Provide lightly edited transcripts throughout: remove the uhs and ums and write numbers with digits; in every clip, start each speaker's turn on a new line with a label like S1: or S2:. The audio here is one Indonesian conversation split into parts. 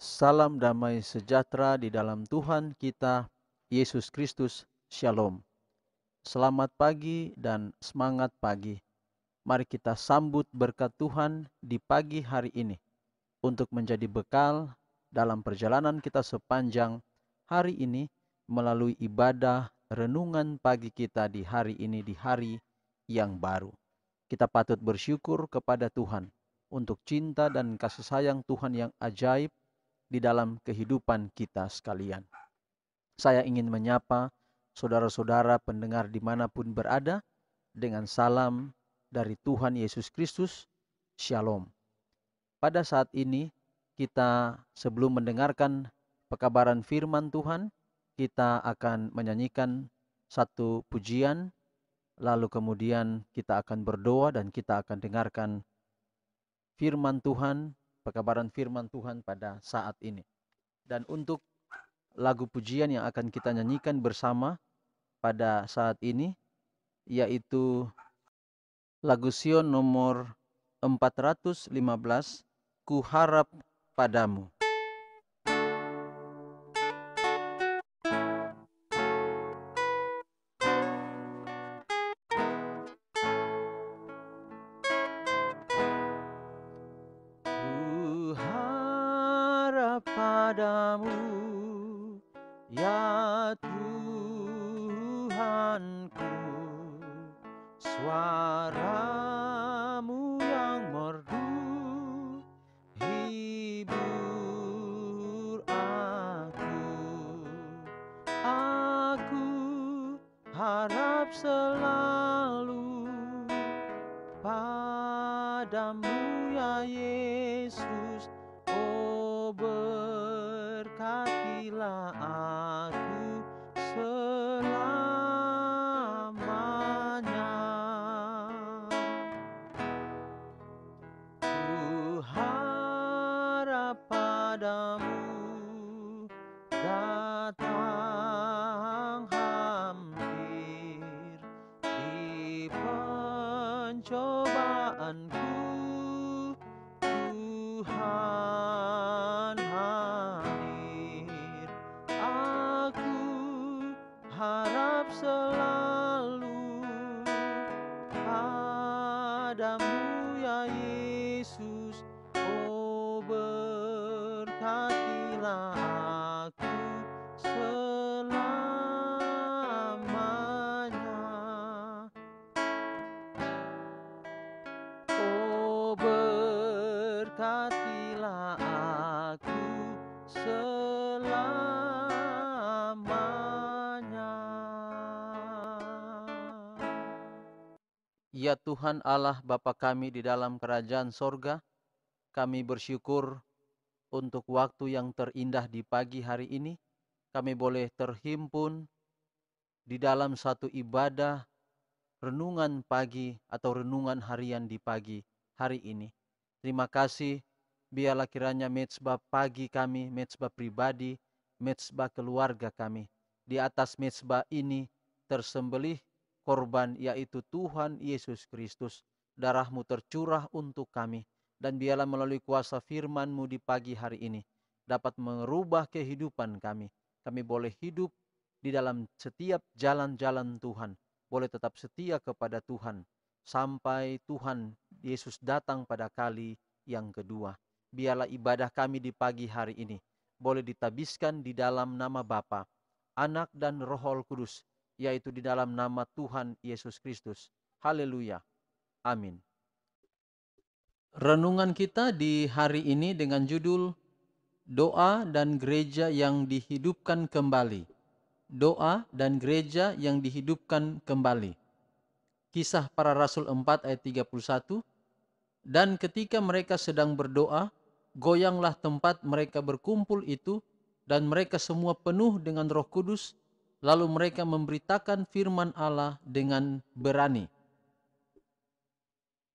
S1: Salam damai sejahtera di dalam Tuhan kita, Yesus Kristus. Shalom. Selamat pagi dan semangat pagi. Mari kita sambut berkat Tuhan di pagi hari ini untuk menjadi bekal dalam perjalanan kita sepanjang hari ini melalui ibadah renungan pagi kita di hari ini, di hari yang baru. Kita patut bersyukur kepada Tuhan untuk cinta dan kasih sayang Tuhan yang ajaib di dalam kehidupan kita sekalian. Saya ingin menyapa saudara-saudara pendengar dimanapun berada dengan salam dari Tuhan Yesus Kristus. Shalom. Pada saat ini kita sebelum mendengarkan pekabaran firman Tuhan, kita akan menyanyikan satu pujian, lalu kemudian kita akan berdoa dan kita akan dengarkan firman Tuhan, pekabaran firman Tuhan pada saat ini. Dan untuk lagu pujian yang akan kita nyanyikan bersama pada saat ini, yaitu lagu Sion nomor 415, Ku Harap Padamu. Ku harap padamu, ya Tuhanku, suaramu yang merdu hibur aku harap selalu padamu ya Yesus. Oh, berkatilah aku selamanya. Ku harap padamu, datang hampir di pencobaanku, Tuhan hadir. Aku harap selalu padamu ya Yesus. Oh, berkatilah aku selamanya. Oh, berkatilah aku selamanya. Ya Tuhan Allah Bapa kami di dalam kerajaan sorga, kami bersyukur untuk waktu yang terindah di pagi hari ini. Kami boleh terhimpun di dalam satu ibadah renungan pagi atau renungan harian di pagi hari ini. Terima kasih, biarlah kiranya mezbah pagi kami, mezbah pribadi, mezbah keluarga kami. Di atas mezbah ini tersembelih korban, yaitu Tuhan Yesus Kristus. Darah-Mu tercurah untuk kami. Dan biarlah melalui kuasa firman-Mu di pagi hari ini dapat merubah kehidupan kami. Kami boleh hidup di dalam setiap jalan-jalan Tuhan, boleh tetap setia kepada Tuhan sampai Tuhan Yesus datang pada kali yang kedua. Biarlah ibadah kami di pagi hari ini boleh ditabiskan di dalam nama Bapa, Anak dan Roh Kudus, yaitu di dalam nama Tuhan Yesus Kristus. Haleluya. Amin. Renungan kita di hari ini dengan judul Doa dan Gereja yang Dihidupkan Kembali. Doa dan gereja yang dihidupkan kembali. Kisah Para Rasul 4 ayat 31. Dan ketika mereka sedang berdoa, goyanglah tempat mereka berkumpul itu, dan mereka semua penuh dengan Roh Kudus, lalu mereka memberitakan firman Allah dengan berani.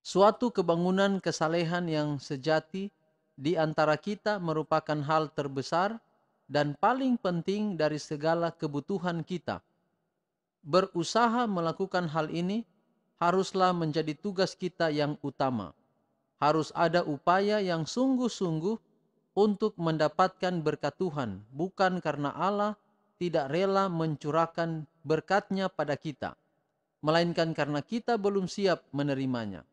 S1: Suatu kebangunan kesalehan yang sejati di antara kita merupakan hal terbesar dan paling penting dari segala kebutuhan kita. Berusaha melakukan hal ini haruslah menjadi tugas kita yang utama. Harus ada upaya yang sungguh-sungguh untuk mendapatkan berkat Tuhan, bukan karena Allah tidak rela mencurahkan berkat-Nya pada kita, melainkan karena kita belum siap menerimanya.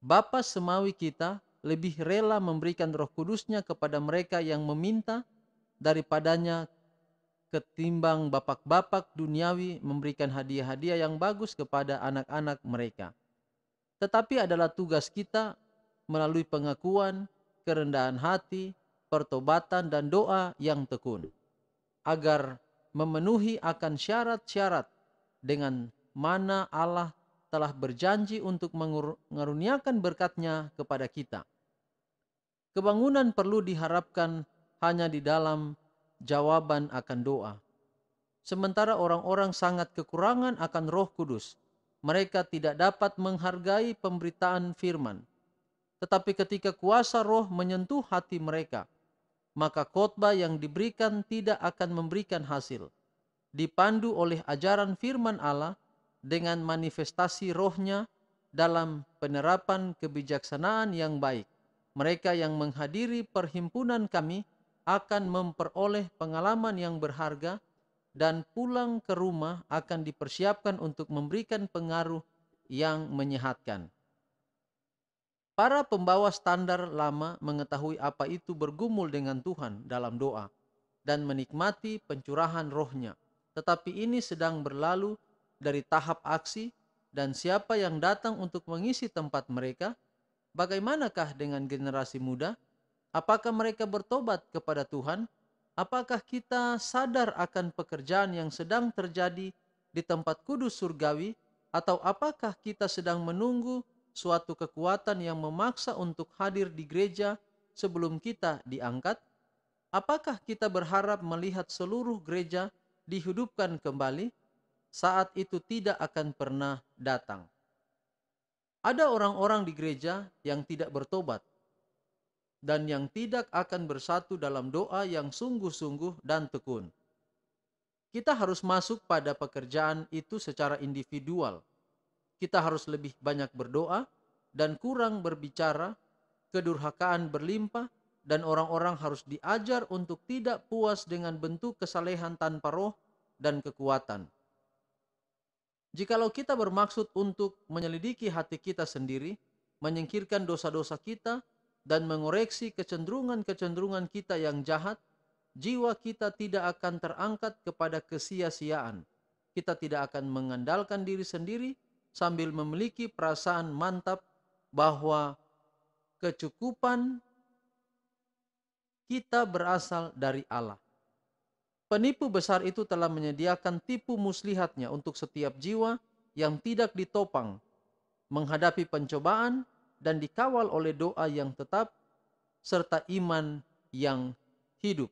S1: Bapa Semawi kita lebih rela memberikan Roh Kudus-Nya kepada mereka yang meminta daripadanya, ketimbang bapak-bapak duniawi memberikan hadiah-hadiah yang bagus kepada anak-anak mereka. Tetapi adalah tugas kita melalui pengakuan, kerendahan hati, pertobatan, dan doa yang tekun, agar memenuhi akan syarat-syarat dengan mana Allah telah berjanji untuk mengaruniakan berkat-Nya kepada kita. Kebangunan perlu diharapkan hanya di dalam jawaban akan doa. Sementara orang-orang sangat kekurangan akan Roh Kudus, mereka tidak dapat menghargai pemberitaan firman. Tetapi ketika kuasa Roh menyentuh hati mereka, maka khotbah yang diberikan tidak akan memberikan hasil. Dipandu oleh ajaran firman Allah dengan manifestasi Roh-Nya dalam penerapan kebijaksanaan yang baik, mereka yang menghadiri perhimpunan kami akan memperoleh pengalaman yang berharga, dan pulang ke rumah akan dipersiapkan untuk memberikan pengaruh yang menyehatkan. Para pembawa standar lama mengetahui apa itu bergumul dengan Tuhan dalam doa dan menikmati pencurahan Roh-Nya. Tetapi ini sedang berlalu dari tahap aksi, dan siapa yang datang untuk mengisi tempat mereka? Bagaimanakah dengan generasi muda? Apakah mereka bertobat kepada Tuhan? Apakah kita sadar akan pekerjaan yang sedang terjadi di tempat kudus surgawi? Atau apakah kita sedang menunggu suatu kekuatan yang memaksa untuk hadir di gereja sebelum kita diangkat? Apakah kita berharap melihat seluruh gereja dihidupkan kembali? Saat itu tidak akan pernah datang. Ada orang-orang di gereja yang tidak bertobat dan yang tidak akan bersatu dalam doa yang sungguh-sungguh dan tekun. Kita harus masuk pada pekerjaan itu secara individual. Kita harus lebih banyak berdoa dan kurang berbicara, kedurhakaan berlimpah, dan orang-orang harus diajar untuk tidak puas dengan bentuk kesalehan tanpa roh dan kekuatan. Jikalau kita bermaksud untuk menyelidiki hati kita sendiri, menyingkirkan dosa-dosa kita, dan mengoreksi kecenderungan-kecenderungan kita yang jahat, jiwa kita tidak akan terangkat kepada kesia-siaan. Kita tidak akan mengandalkan diri sendiri sambil memiliki perasaan mantap bahwa kecukupan kita berasal dari Allah. Penipu besar itu telah menyediakan tipu muslihatnya untuk setiap jiwa yang tidak ditopang, menghadapi pencobaan dan dikawal oleh doa yang tetap, serta iman yang hidup.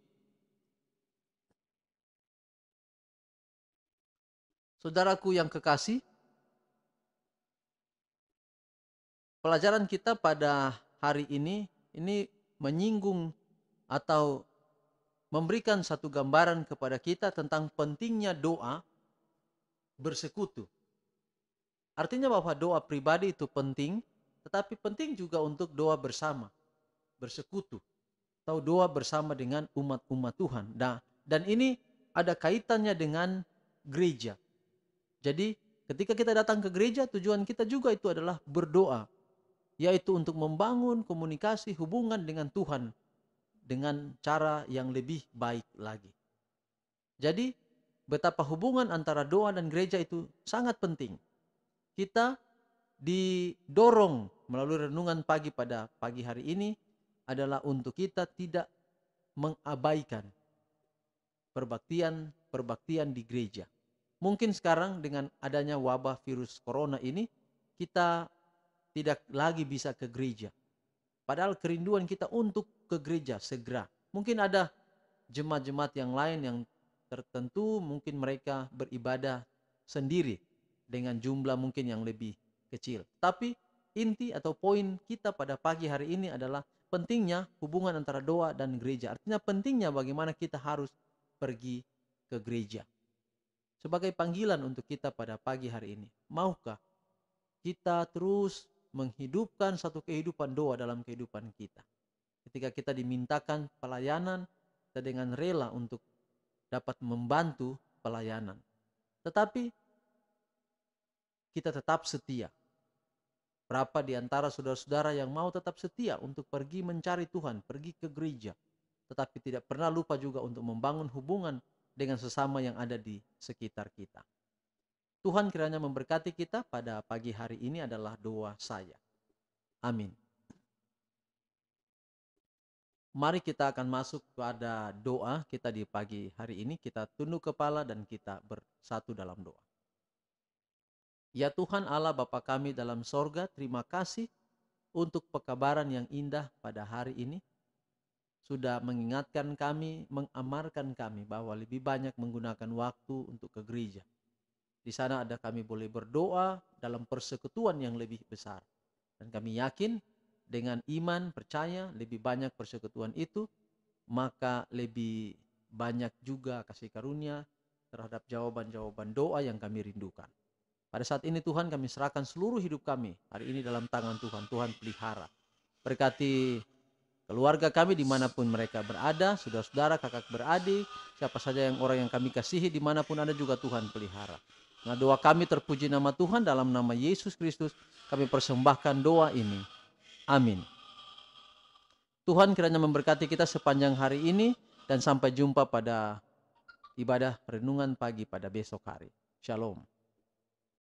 S1: Saudaraku yang kekasih, pelajaran kita pada hari ini menyinggung atau memberikan satu gambaran kepada kita tentang pentingnya doa bersekutu. Artinya bahwa doa pribadi itu penting, tetapi penting juga untuk doa bersama, bersekutu, atau doa bersama dengan umat-umat Tuhan. Dan ini ada kaitannya dengan gereja. Jadi ketika kita datang ke gereja, tujuan kita juga itu adalah berdoa, yaitu untuk membangun komunikasi hubungan dengan Tuhan dengan cara yang lebih baik lagi. Jadi betapa hubungan antara doa dan gereja itu sangat penting. Kita didorong melalui renungan pagi pada pagi hari ini adalah untuk kita tidak mengabaikan perbaktian di gereja. Mungkin sekarang dengan adanya wabah virus corona ini, kita tidak lagi bisa ke gereja. Padahal kerinduan kita untuk ke gereja segera. Mungkin ada jemaat-jemaat yang lain yang tertentu, mungkin mereka beribadah sendiri dengan jumlah mungkin yang lebih kecil. Tapi inti atau poin kita pada pagi hari ini adalah pentingnya hubungan antara doa dan gereja. Artinya pentingnya bagaimana kita harus pergi ke gereja. Sebagai panggilan untuk kita pada pagi hari ini, maukah kita terus menghidupkan satu kehidupan doa dalam kehidupan kita? Ketika kita dimintakan pelayanan, kita dengan rela untuk dapat membantu pelayanan. Tetapi kita tetap setia. Berapa di antara saudara-saudara yang mau tetap setia untuk pergi mencari Tuhan, pergi ke gereja, tetapi tidak pernah lupa juga untuk membangun hubungan dengan sesama yang ada di sekitar kita. Tuhan kiranya memberkati kita pada pagi hari ini adalah doa saya. Amin. Mari kita akan masuk pada doa kita di pagi hari ini. Kita tunduk kepala dan kita bersatu dalam doa. Ya Tuhan Allah Bapa kami dalam sorga, terima kasih untuk pekabaran yang indah pada hari ini. Sudah mengingatkan kami, mengamarkan kami bahwa lebih banyak menggunakan waktu untuk ke gereja. Di sana ada kami boleh berdoa dalam persekutuan yang lebih besar. Dan kami yakin dengan iman, percaya lebih banyak persekutuan itu, maka lebih banyak juga kasih karunia terhadap jawaban-jawaban doa yang kami rindukan. Pada saat ini Tuhan kami serahkan seluruh hidup kami hari ini dalam tangan Tuhan. Tuhan pelihara. Berkati keluarga kami dimanapun mereka berada, saudara-saudara, kakak beradik, siapa saja yang orang yang kami kasihi dimanapun ada juga Tuhan pelihara. Nah doa kami terpuji nama Tuhan dalam nama Yesus Kristus kami persembahkan doa ini. Amin. Tuhan kiranya memberkati kita sepanjang hari ini dan sampai jumpa pada ibadah renungan pagi pada besok hari. Shalom.